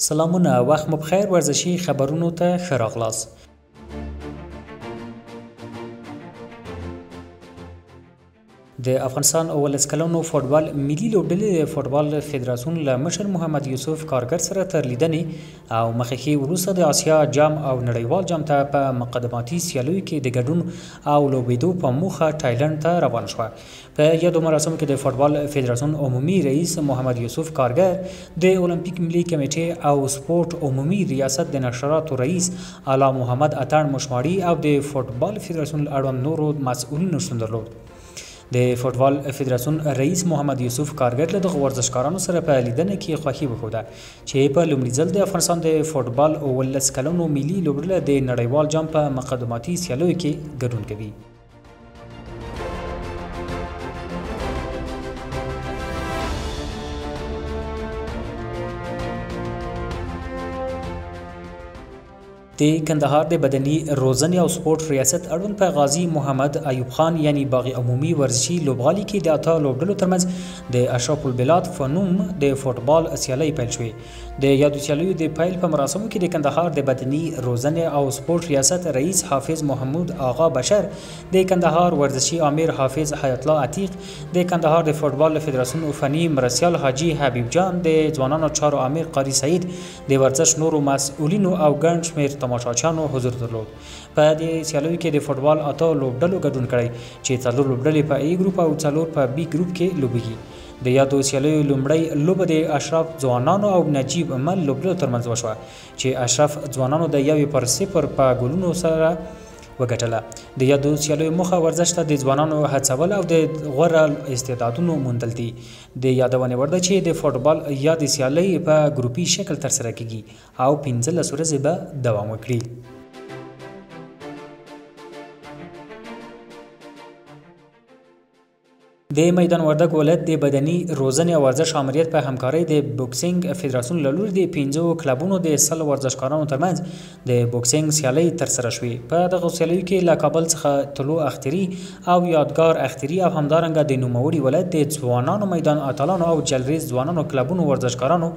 سلامونه وخت مو بخیر ورزشي خبرونو ته ښه راغلاست. د افغانستان اولس کلنو فوټبال ملي لوبډلې د فوټبال فدراسیون له مشر محمد یوسف کارګر سره تر لیدنې او مخکې وروسته د آسیا جام او نړیوال جام ته په مقدماتي سیالیو کې د ګډون او لوبېدو په موخه تایلند ته روان شوه. په یادو مراسمو کې د فوټبال فدراسیون عمومي رئیس محمد یوسف کارګر، د اولمپیک ملي کمیټې او سپورت عمومي ریاست د نشراتو رئیس اعلی محمد اتڼ مشماړي او د فوټبال فدراسیون اړوند نورو مسؤلینو شتون درلود. د فوټبال فدراسیون رئیس محمد یوسف کارګر له دغه ورزشکارانو سره په لیدنه کې خوښي وښوده چې په لومړي ځل د افغانستان د فوټبال 19 کلنو ملي لوبډله د نړیوال جام په مقدماتي سیالیو کې ګډون کوي. د کندهار د بدني روزنې او سپورت ریاست اړوند په غازی محمد ایوب خان یعنی باغ عمومي ورزشي لوبغالي کې د اته لوبډلو ترمنځ د اشرف البلاد فنوم د فوټبال سیالۍ پیل شوې. د یادو سیالیو د پیل په مراسمو کې د کندهار د بدني روزنې او سپورت ریاست رئیس حافظ محمود آغا بشر، د کندهار ورزشي امیر حافظ حیات الله عتیق، د کندهار د فوټبال فدراسیون فني مرسیال حاجی حبیب جان، د ځوانانو چارو امیر قاری سعید، د ورزش نورو مسؤلینو او ګڼ شمېر تماشاچیانو حضور درلود. په دې سیالیو کې د فوټبال اته لوبډلو ګډون کړی چې څلور لوبډلې په ای ګروپ او څلور په بی ګروپ کې لوبېږي. د یادو سیالیو لومړی لوبه د اشرف ځوانانو او نجیب مل لوبډلو ترمنځ وشوه چې اشرف ځوانانو د 1-0 په ګولونو سره وګټله. د یادو سیالیو موخه ورزش ته د ځوانانو هڅول او د غوره استعدادونو موندل دي. د یادونې وړ ده چې د فوټبال یاد سیالۍ په ګروپي شکل ترسره کیږي او 15 ورځې به دوام وکړي. د میدان وردګ ولایت د بدني روزنې او ورزش امریت په همکارۍ د بوکسینګ فدراسیون له لوري د 15 کلبونو د 100 ورزشکارانو ترمنځ د بوکسینګ سیالۍ ترسره شوې. په دغه سیالیو کې له کابل څخه طلوع اختري او یادګار اختري او همدارنګه د نوموړي ولایت د ځوانانو میدان اتلانو او جلریز ځوانانو کلبونو ورزشکارانو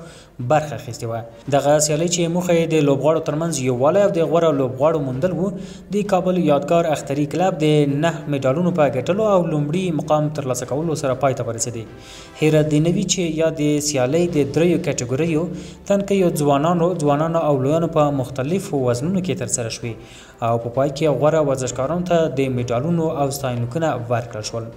برخه اخیستې وه. دغه سیالۍ چې موخه یې د لوبغاړو ترمنځ یووالی او د غوره لوبغاړو موندل و، د کابل یادګار اختري کلب د 9 میډالونو په ګټلو او لومړي مقام ترلاسه کولو سره پای ته ورسېدې. حیرت دی نوي چې یا د سیالۍ د 3 کټګوریو تنکیو ځوانانو او لویانو په مختلفو وزنونو کې ترسره شوې او په پای کې غوره ورزشکارانو ته د میډالونو او ستاینلیکونه ورکړل شول.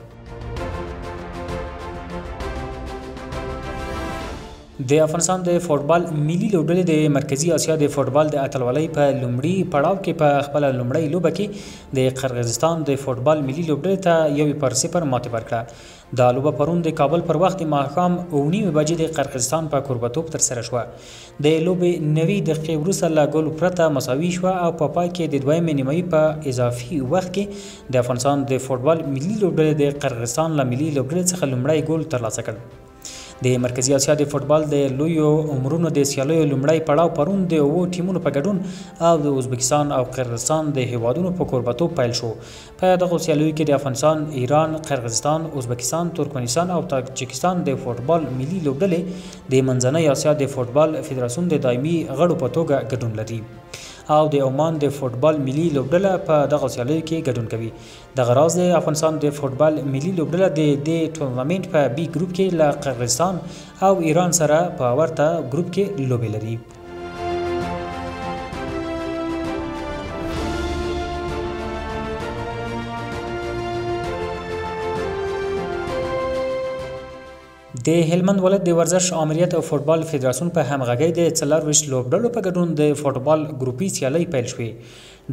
د افغانستان د فوټبال ملي لوبډلې د مرکزی اسیا د فوټبال د اتلولۍ په لومړي پړاو کې په خپل لومړۍ لوبه کې د قرغیزستان د فوټبال ملي لوبډلې ته 1-0 ماتې ورکړه. دا لوبه پرون د کابل پر وخت د ماښام 9 بجې د قرغیزستان په کوربتوب ترسره شوه. د لوبې 90 دقیقې وروسته له ګول پرته مساوي شوه او په پای کې د دویمې نیمایي په اضافي وخت کې د افغانستان د فوټبال ملي لوبډلې د قرغیزستان له ملي لوبډلې څخه لومړی ګول ترلاسه کړ. د مرکزی اسیا د فوټبال د لویو عمرونو د سیالیو لومړی پړاو پرون د 9 ټیمونو په ګډون او د ازبکستان او قرغیزستان د هیوادونو په کوربتوب پیل شو. په دغه سیالیو کې د افغانستان، ایران، قرغیزستان، ازبکستان، ترکمنستان او تاجکستان د فوټبال ملي لوبډلې د منځنۍ اسیا د فوټبال فدراسیون د دایمي غړو په توګه ګډون لري او د عمان د فوټبال ملي لوبډله په دغه سیالیو کې ګډون کوي. دغه راز د افغانستان د فوټبال ملي لوبډله د دې ټورنمنټ په بی ګروپ کې له قرغیزستان او ایران سره په ورته ګروپ کې لوبې لري. د هلمند ولایت د ورزش امریت او فوټبال فدراسیون په همغږۍ د 24 لوبډلو په ګډون د فوټبال ګروپي سیالۍ پیل شوې.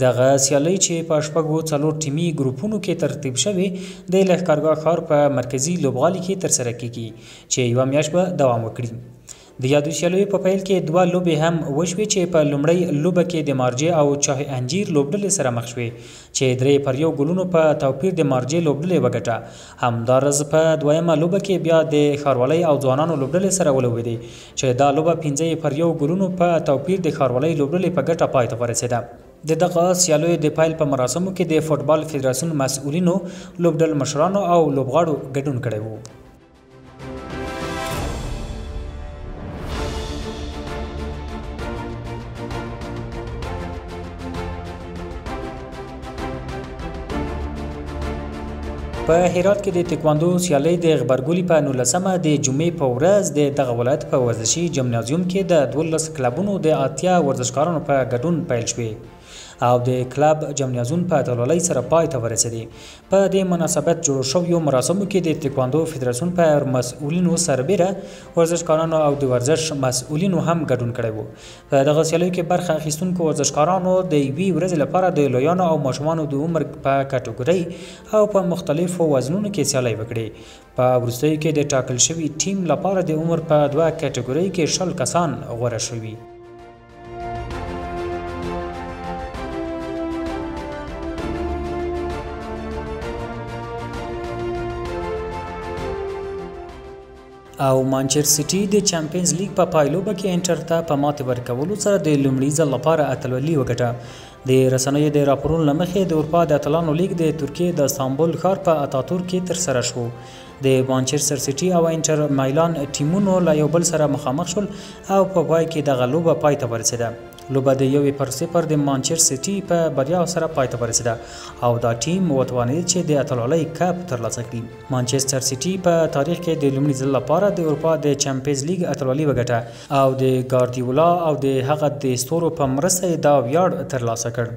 دغه سیالۍ چې په شپږو 4 ټیمي ګروپونو کې ترتیب شوې د لښکرګاه ښار په مرکزي لوبغالي کې ترسره کیږي چې یوه میاشت به دوام وکړي. د یادو سیالیو په پیل کې 2 لوبې هم وشوې چې په لومړۍ لوبه کې د مارجې او چاه انجیر لوبډلې سره مخ شوې چې 3-1 ګولونو په توپیر د مارجې لوبډلې وګټه. همدارز په دویمه لوبه کې بیا د ښاروالۍ او ځوانانو لوبډلې سره ولوبېدې چې دا لوبه 5-1 ګولونو په توپیر د ښاروالۍ لوبډلې په ګټه پای ته ورسېده. د دغه سیالیو د پیل په مراسمو کې د فوټبال فدراسیون مسؤلینو، لوبډل مشرانو او لوبغاړو ګډون کړی و. په هرات کې د تکواندو سیالۍ د غبرګولي په 19مه د جمعې په ورځ د دغه ولایت په ورزشي جمنازیوم کې د 12 کلبونو د 80 ورزشکارانو په ګډون پیل شوې او د کلب جمنازیوم په اتلولۍ سره پای ته ورسېدې. په دې مناسبت جوړ شویو مراسمو کې د تکواندو فدراسیون په مسؤلینو سربیره ورزشکارانو او د ورزش مسؤلینو هم ګډون کړی و. په دغه سیالیو کې برخه اخیستونکو ورزشکارانو د یوې ورځې لپاره د لویانو او ماشومانو د عمر په کټګورۍ او په مختلفو وزنونو کې سیالۍ وکړې. په وروستیو کې د ټاکل شوي ټیم لپاره د عمر په 2 کټګورۍ کې 10 کسان غوره شوي. او مانچستر سیټي د چمپیونز لیګ په پایلوبه کې انټر ته په ماتې ورکولو سره د لومړي ځل لپاره اتلولي وګټه. د رسنیو د راپورونو له مخې د اروپا د اتلانو لیګ د ترکیې د استانبول ښار په اتاتورک کې ترسره شو. د مانچستر سیټي او انټر مایلان ټیمونو له یو بل سره مخامخ شول او په پای کې دغه لوبه پای ته ورسېده. لوبه د 1-0 د مانچستر سیټي په بریا سره پای ته ورسېده او دا ټیم وتوانید چې د اتلولۍ کپ ترلاسه کړي. مانچستر سیټي په تاریخ کې د لومړي ځل لپاره د اروپا د چمپیونز لیګ اتلولي وګټه او د ګاردیولا او د هغه د ستورو په مرسته دا ویاړ ترلاسه کړ.